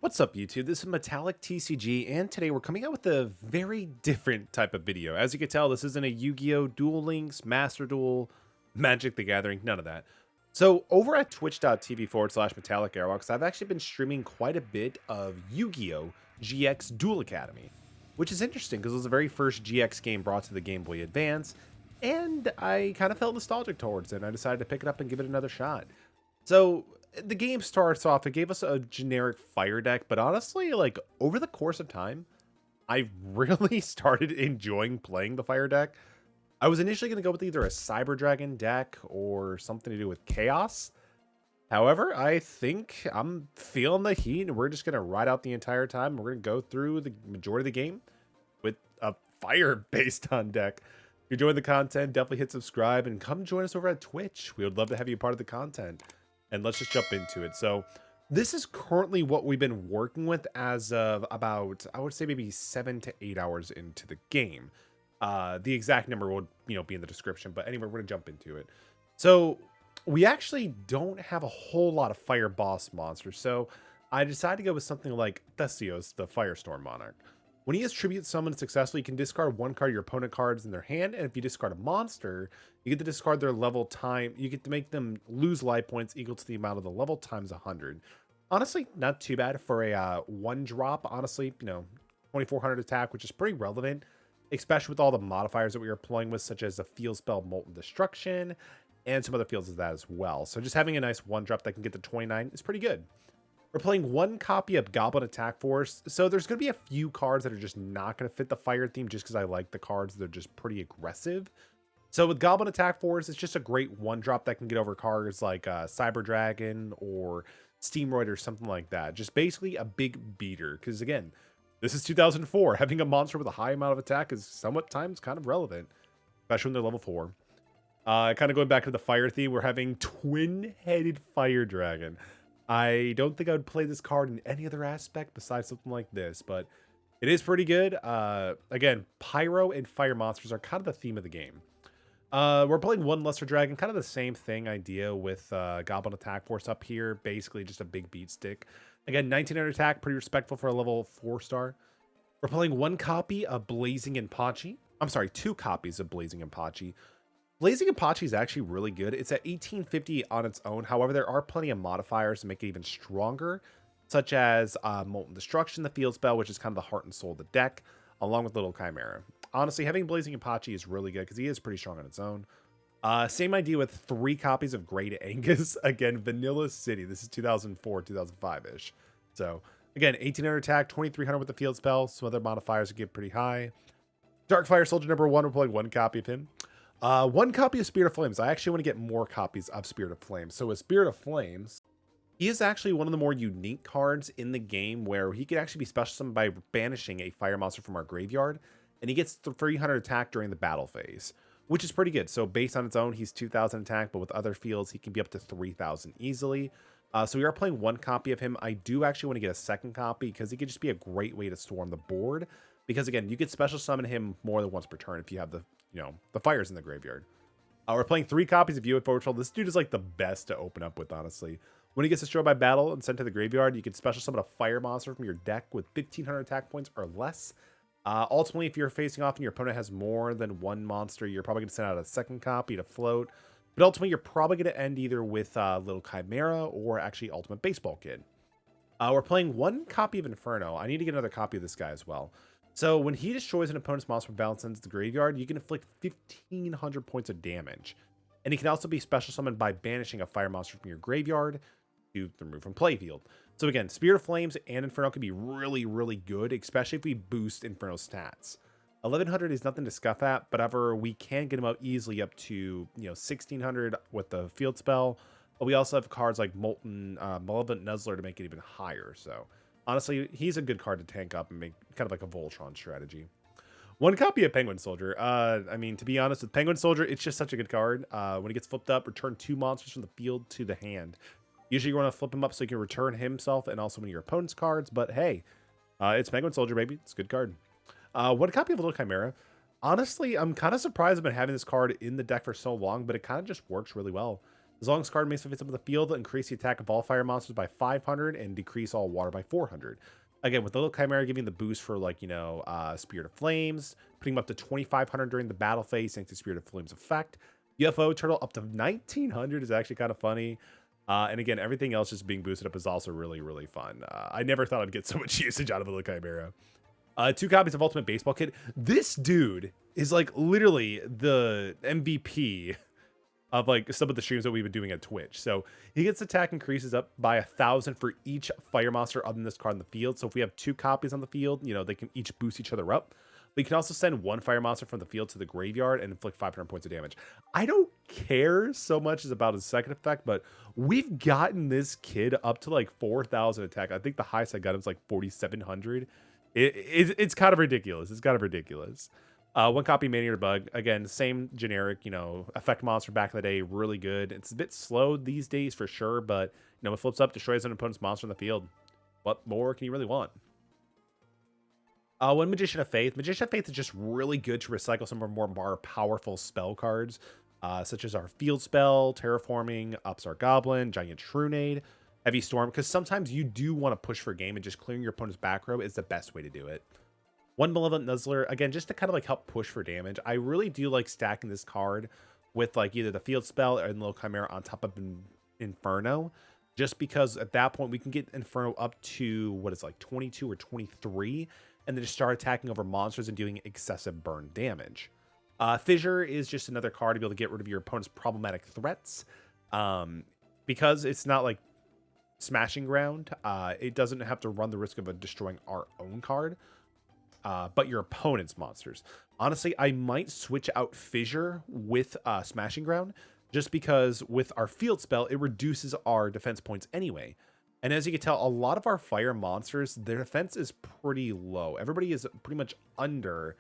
What's up, YouTube? This is MetallicTCG, and today we're coming out with a very different type of video. As you can tell, this isn't a Yu-Gi-Oh! Duel Links, Master Duel, Magic the Gathering, none of that. So, over at twitch.tv/Metallicaerox, I've actually been streaming quite a bit of Yu-Gi-Oh! GX Duel Academy, which is interesting because it was the very first GX game brought to the Game Boy Advance, and I kind of felt nostalgic towards it, and I decided to pick it up and give it another shot. So the game starts off, it gave us a generic fire deck, but honestly, like over the course of time, I really started enjoying playing the fire deck. I was initially going to go with either a Cyber Dragon deck or something to do with Chaos. However, I think I'm feeling the heat and we're just going to ride out the entire time. We're going to go through the majority of the game with a fire based on deck. If you're enjoying the content, definitely hit subscribe and come join us over at Twitch. We would love to have you part of the content. And let's just jump into it. So this is currently what we've been working with as of about, I would say maybe 7 to 8 hours into the game. The exact number will, be in the description. But anyway, we're going to jump into it. So we actually don't have a whole lot of fire boss monsters. So I decided to go with something like Theseus, the Firestorm Monarch. When he has tribute summoned successfully, you can discard one card of your opponent cards in their hand, and if you discard a monster, you get to discard their level time. You get to make them lose life points equal to the amount of the level times 100. Honestly, not too bad for a one drop. Honestly, 2400 attack, which is pretty relevant, especially with all the modifiers that we are playing with, such as the field spell Molten Destruction, and some other fields of that as well. So just having a nice one drop that can get to 29 is pretty good. We're playing one copy of Goblin Attack Force, so there's going to be a few cards that are just not going to fit the fire theme just because I like the cards. They're just pretty aggressive. So with Goblin Attack Force, it's just a great one-drop that can get over cards like Cyber Dragon or Steamroid or something like that. Just basically a big beater, because again, this is 2004. Having a monster with a high amount of attack is somewhat times kind of relevant, especially when they're level 4. Kind of going back to the fire theme, we're having Twin-Headed Fire Dragon. I don't think I would play this card in any other aspect besides something like this, but it is pretty good. Again, pyro and fire monsters are kind of the theme of the game. We're playing one Lesser Dragon, kind of the same thing idea with Goblin Attack Force up here. Basically just a big beat stick. Again, 1900 attack, pretty respectful for a level 4-star. We're playing one copy of Blazing Impachi. I'm sorry, two copies of Blazing Impachi. Blazing Apache is actually really good. It's at 1850 on its own. However, there are plenty of modifiers to make it even stronger, such as Molten Destruction, the field spell, which is kind of the heart and soul of the deck, along with Little Chimera. Honestly, having Blazing Apache is really good because he is pretty strong on its own. Same idea with 3 copies of Great Angus. Again, Vanilla City. This is 2004, 2005-ish. So, again, 1800 attack, 2300 with the field spell. Some other modifiers get pretty high. Darkfire Soldier number 1, we're playing one copy of him. One copy of Spirit of Flames. I actually want to get more copies of Spirit of Flames. So with Spirit of Flames, he is actually one of the more unique cards in the game where he can actually be special summoned by banishing a fire monster from our graveyard. And he gets 300 attack during the battle phase, which is pretty good. So based on its own, he's 2000 attack, but with other fields, he can be up to 3000 easily. So we are playing one copy of him. I do actually want to get a second copy because he could just be a great way to storm the board. Because again, you could special summon him more than once per turn if you have the fires in the graveyard. We're playing 3 copies of UFO Patrol. This dude is like the best to open up with, honestly. When he gets destroyed by battle and sent to the graveyard, you can special summon a fire monster from your deck with 1500 attack points or less. Ultimately, if you're facing off and your opponent has more than one monster, you're probably going to send out a second copy to float. But ultimately, you're probably going to end either with Little Chimera or actually Ultimate Baseball Kid. We're playing one copy of Inferno. I need to get another copy of this guy as well. So when he destroys an opponent's monster from balance into the graveyard, you can inflict 1500 points of damage. And he can also be special summoned by banishing a fire monster from your graveyard to remove from playfield. So again, Spirit of Flames and Inferno can be really, really good, especially if we boost Inferno stats. 1100 is nothing to scuff at, but however, we can get him out easily up to 1600 with the field spell. But we also have cards like Malevolent Nuzzler to make it even higher. So honestly, he's a good card to tank up and make kind of like a Voltron strategy. One copy of Penguin Soldier. I mean, to be honest, with Penguin Soldier, it's just such a good card. When he gets flipped up, return 2 monsters from the field to the hand. Usually you want to flip him up so you can return himself and also one of your opponent's cards. But hey, it's Penguin Soldier, baby. It's a good card. One copy of Little Chimera. Honestly, I'm kind of surprised I've been having this card in the deck for so long, but it kind of just works really well. As long as card makes it up in the field, increase the attack of all fire monsters by 500 and decrease all water by 400. Again, with the little Chimera giving the boost for, like, Spirit of Flames, putting them up to 2,500 during the battle phase thanks to Spirit of Flames effect. UFO Turtle up to 1,900 is actually kind of funny. And again, everything else just being boosted up is also really, really fun. I never thought I'd get so much usage out of a little Chimera. 2 copies of Ultimate Baseball Kit. This dude is, like, literally the MVP of, like, some of the streams that we've been doing at Twitch. So he gets attack increases up by 1,000 for each fire monster other than this card in the field. So if we have 2 copies on the field, they can each boost each other up. But you can also send 1 fire monster from the field to the graveyard and inflict 500 points of damage. I don't care so much as about his second effect, but we've gotten this kid up to like 4,000 attack. I think the highest I got him was like 4,700. It's kind of ridiculous. It's kind of ridiculous. 1 copy Maniac Bug. Again, same generic, effect monster back in the day. Really good. It's a bit slow these days for sure, but, it flips up, destroys an opponent's monster in the field. What more can you really want? 1 Magician of Faith. Magician of Faith is just really good to recycle some of our more powerful spell cards, such as our Field Spell, Terraforming, Ups Our Goblin, Giant Shrunade, Heavy Storm, because sometimes you do want to push for game and just clearing your opponent's back row is the best way to do it. 1 Malevolent Nuzzler, again, just to kind of like help push for damage. I really do like stacking this card with like either the Field Spell or the little Chimera on top of Inferno, just because at that point we can get Inferno up to what is like 22 or 23, and then just start attacking over monsters and doing excessive burn damage. Fissure is just another card to be able to get rid of your opponent's problematic threats. Because it's not like Smashing Ground, it doesn't have to run the risk of destroying our own card, but your opponent's monsters. Honestly, I might switch out Fissure with Smashing Ground, just because with our Field Spell, it reduces our defense points anyway. And as you can tell, a lot of our fire monsters, their defense is pretty low. Everybody is pretty much under,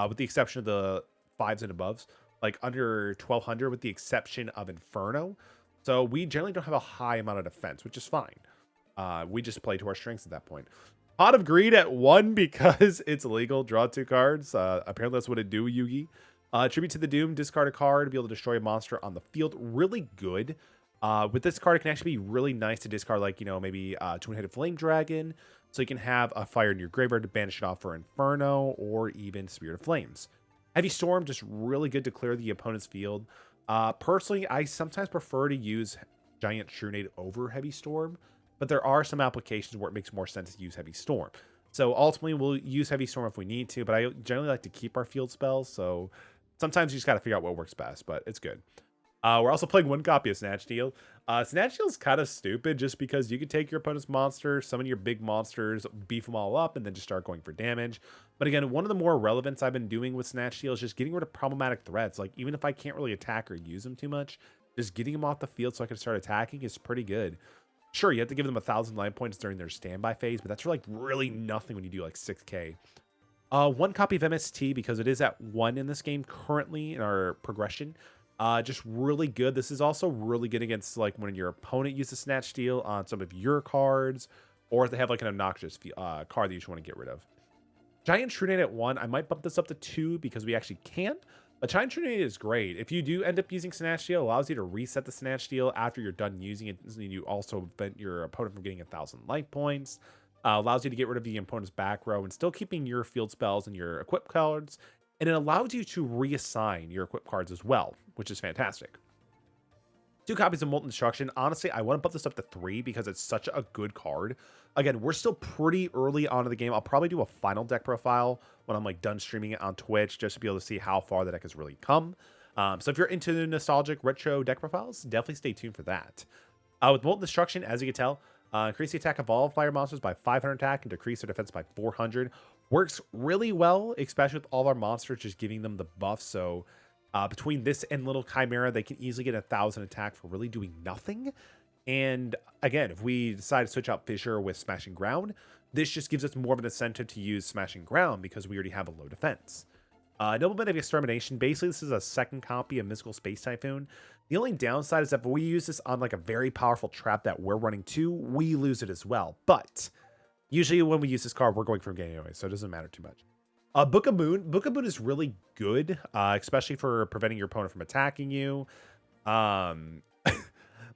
with the exception of the 5s and aboves, like under 1,200 with the exception of Inferno. So we generally don't have a high amount of defense, which is fine. We just play to our strengths at that point. Pot of Greed at 1 because it's illegal. Draw 2 cards. Apparently that's what it do, Yugi. Tribute to the Doom. Discard a card to be able to destroy a monster on the field. Really good. With this card, it can actually be really nice to discard, like, maybe Twin-Headed Flame Dragon. So you can have a fire in your graveyard to banish it off for Inferno or even Spirit of Flames. Heavy Storm, just really good to clear the opponent's field. Personally, I sometimes prefer to use Giant Shrunade over Heavy Storm, but there are some applications where it makes more sense to use Heavy Storm. So ultimately, we'll use Heavy Storm if we need to, but I generally like to keep our field spells, so sometimes you just got to figure out what works best, but it's good. We're also playing 1 copy of Snatch Deal. Snatch Deal is kind of stupid just because you can take your opponent's monster, summon your big monsters, beef them all up, and then just start going for damage. But again, one of the more relevance I've been doing with Snatch Deal is just getting rid of problematic threats. Like, even if I can't really attack or use them too much, just getting them off the field so I can start attacking is pretty good. Sure, you have to give them 1,000 life points during their standby phase, but that's like really nothing when you do like 6k. 1 copy of MST because it is at 1 in this game currently in our progression. Just really good. This is also really good against like when your opponent uses Snatch Steal on some of your cards, or if they have like an obnoxious card that you just want to get rid of. Giant Shrunade at 1. I might bump this up to 2 because we actually can. But Giant Shrunade is great. If you do end up using Snatch Steal, it allows you to reset the Snatch Steal after you're done using it. You also prevent your opponent from getting 1,000 life points. Allows you to get rid of the opponent's back row and still keeping your field spells and your equip cards. And it allows you to reassign your equip cards as well, which is fantastic. 2 copies of Molten Destruction. Honestly, I want to bump this up to 3 because it's such a good card. Again, we're still pretty early on in the game. I'll probably do a final deck profile when I'm like done streaming it on Twitch just to be able to see how far the deck has really come. So if you're into the nostalgic retro deck profiles, definitely stay tuned for that. With Molten Destruction, as you can tell, increase the attack of all fire monsters by 500 attack and decrease their defense by 400. Works really well, especially with all of our monsters, just giving them the buff. So between this and Little Chimera, they can easily get 1,000 attack for really doing nothing. And again, if we decide to switch out Fissure with Smashing Ground, this just gives us more of an incentive to use Smashing Ground because we already have a low defense. Nobleman of Extermination. Basically, this is a second copy of Mystical Space Typhoon. The only downside is that if we use this on like a very powerful trap that we're running too, we lose it as well. But usually when we use this card, we're going for a game anyway, so it doesn't matter too much. Book of Moon. Book of Moon is really good, especially for preventing your opponent from attacking you.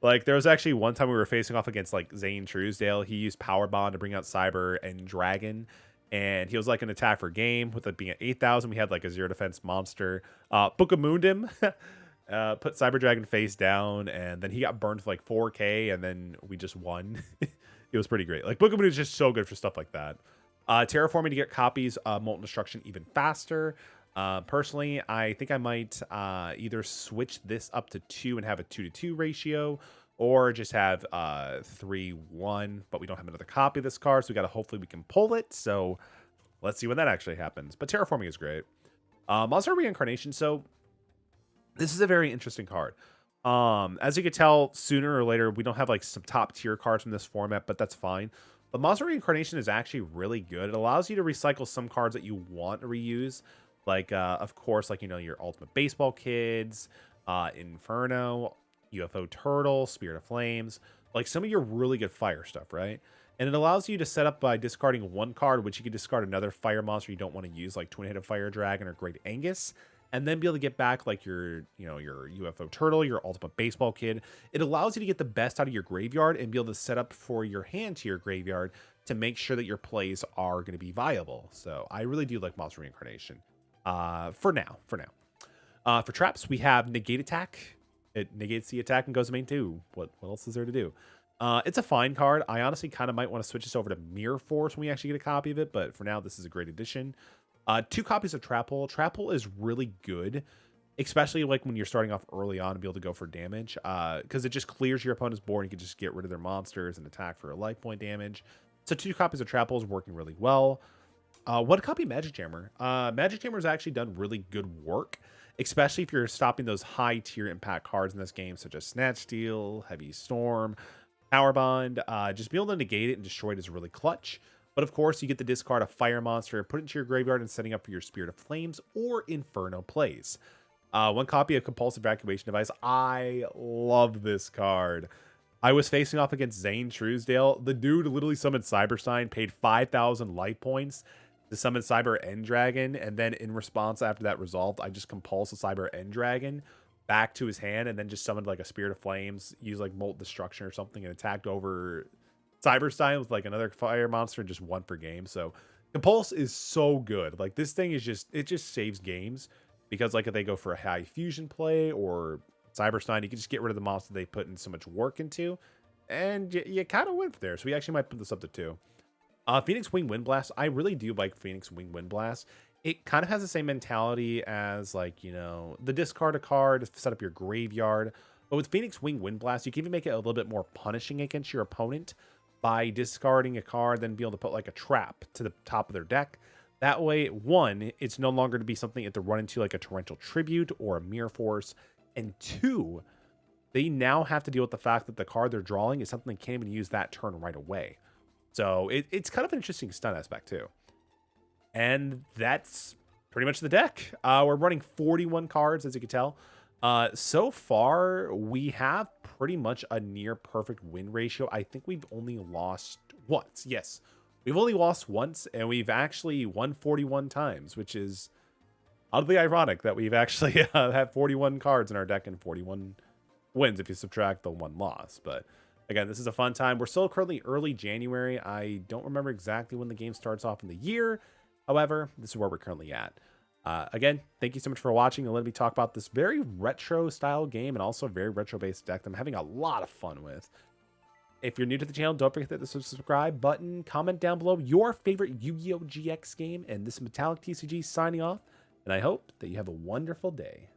Like, there was actually one time we were facing off against, like, Zane Truesdale. He used Power Bond to bring out Cyber and Dragon, and he was, like, an attack for game. With it being at 8,000, we had, like, a 0 defense monster. Book of Mooned him, put Cyber Dragon face down, and then he got burned for, like, 4K, and then we just won. It was pretty great. Like, Book of Moon is just so good for stuff like that. Terraforming to get copies of Molten Destruction even faster. Personally, I think I might either switch this up to 2 and have a 2-to-2 ratio, or just have 3-1, but we don't have another copy of this card, so hopefully we can pull it. So let's see when that actually happens. But Terraforming is great. Monster Reincarnation. So this is a very interesting card. As you can tell, sooner or later, we don't have like some top tier cards from this format, but that's fine. But Monster Reincarnation is actually really good. It allows you to recycle some cards that you want to reuse. Like, of course, like, you know, your Ultimate Baseball Kids, Inferno, UFO Turtle, Spirit of Flames, like some of your really good fire stuff, right? And it allows you to set up by discarding one card, which you can discard another fire monster you don't want to use, like Twin-Headed Fire Dragon or Great Angus, and then be able to get back like your, you know, your UFO Turtle, your Ultimate Baseball Kid. It allows you to get the best out of your graveyard and be able to set up for your hand to your graveyard to make sure that your plays are going to be viable. So I really do like Monster Reincarnation. For now. For traps, we have Negate Attack. It negates the attack and goes to main 2. What else is there to do? It's a fine card. I honestly kind of might want to switch this over to Mirror Force when we actually get a copy of it, but for now, this is a great addition. 2 copies of Trap Hole. Trap Hole is really good, especially like when you're starting off early on to be able to go for damage, because it just clears your opponent's board and you can just get rid of their monsters and attack for a life point damage. So 2 copies of Trap Hole is working really well. 1 copy of Magic Jammer. Magic Jammer has actually done really good work, especially if you're stopping those high tier impact cards in this game, such as Snatch Steal, Heavy Storm, Power Bond. Just being able to negate it and destroy it is really clutch. But of course, you get to discard a fire monster, put it into your graveyard, and setting up for your Spirit of Flames or Inferno plays. 1 copy of Compulsive Evacuation Device. I love this card. I was facing off against Zane Truesdale. The dude literally summoned Cyberstein, paid 5,000 life points to summon Cyber End Dragon, and then in response after that resolved, I just compulsed the Cyber End Dragon back to his hand, and then just summoned like a Spirit of Flames, used like Molten Destruction or something, and attacked over Cyberstein with like another fire monster and just won per game. So Compulse is so good. Like, this thing is it just saves games, because like if they go for a high fusion play or Cyberstein, you can just get rid of the monster they put in so much work into, and you kind of win there. So we actually might put this up to 2. Phoenix Wing Wind Blast. I really do like Phoenix Wing Wind Blast. It kind of has the same mentality as, like, you know, the discard a card to set up your graveyard. But with Phoenix Wing Wind Blast, you can even make it a little bit more punishing against your opponent by discarding a card, then be able to put like a trap to the top of their deck. That way, 1, it's no longer to be something you have to run into like a Torrential Tribute or a Mirror Force. And 2, they now have to deal with the fact that the card they're drawing is something they can't even use that turn right away. So it's kind of an interesting stun aspect too. And that's pretty much the deck. We're running 41 cards, as you can tell. So far, we have pretty much a near perfect win ratio. I think we've only lost once. Yes, we've only lost once, and we've actually won 41 times, which is oddly ironic that we've actually had 41 cards in our deck and 41 wins if you subtract the 1 loss. But again, this is a fun time. We're still currently early January. I don't remember exactly when the game starts off in the year. However, this is where we're currently at. Again, thank you so much for watching and letting me talk about this very retro style game and also very retro based deck that I'm having a lot of fun with. If you're new to the channel, don't forget to hit the subscribe button. Comment down below your favorite Yu-Gi-Oh! GX game. And this is MetallicTCG signing off. And I hope that you have a wonderful day.